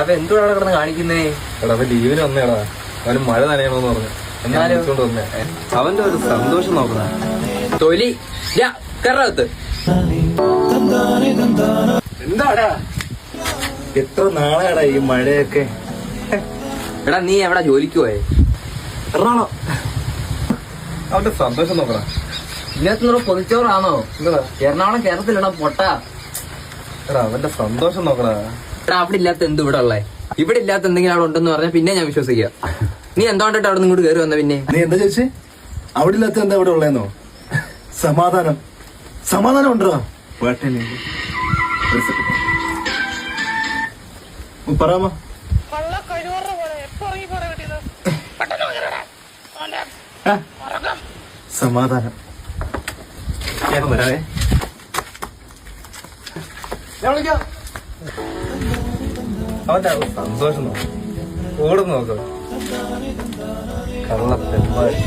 അപ്പൊ എന്തുകൊണ്ടാണ് കിടന്ന് കാണിക്കുന്നേ? എടാ അവൻ ലീവിന് വന്നേടാ, അവന് മഴ നനയണോന്ന് പറഞ്ഞു. എന്നാലും വന്നേ അവന്റെ ഒരു സന്തോഷം നോക്കണ തൊലി കറത്ത്. എന്താടാ എത്ര നാളാടാ ഈ മഴയൊക്കെ. എടാ നീ എവിടെ ജോലിക്ക് പോയേ? എറണാകുളം. അവന്റെ സന്തോഷം നോക്കണ. ഇതിനകത്ത് പൊതിച്ചോറാണോ? എറണാകുളം കേരളത്തിലിടാ പൊട്ടാ. എടാ അവന്റെ സന്തോഷം നോക്കണ. എടാ അവിടെ ഇല്ലാത്ത എന്ത് ഇവിടെ ഉള്ളേ? ഇവിടെ ഇല്ലാത്ത എന്തെങ്കിലും അവിടെ ഉണ്ടെന്ന് പറഞ്ഞാൽ പിന്നെ ഞാൻ വിശ്വസിക്കുക. നീ എന്തുകൊണ്ടിട്ട് അവിടെ ഇങ്ങോട്ട് കയറി വന്ന? പിന്നെ നീ എന്താ ചോദിച്ചേ? അവിടെ ഇല്ലാത്ത എന്താ ഇവിടെ ഉള്ളേന്നോ? സമാധാനം. സമാധാനം ഉണ്ടോ? പറയാമോ? സമാധാനം. ഞാൻ വരാവേ. അവന്റെ സന്തോഷം നോക്കും. ഓടുന്നു നോക്കാം. കള്ളത്തെമ്മാടി.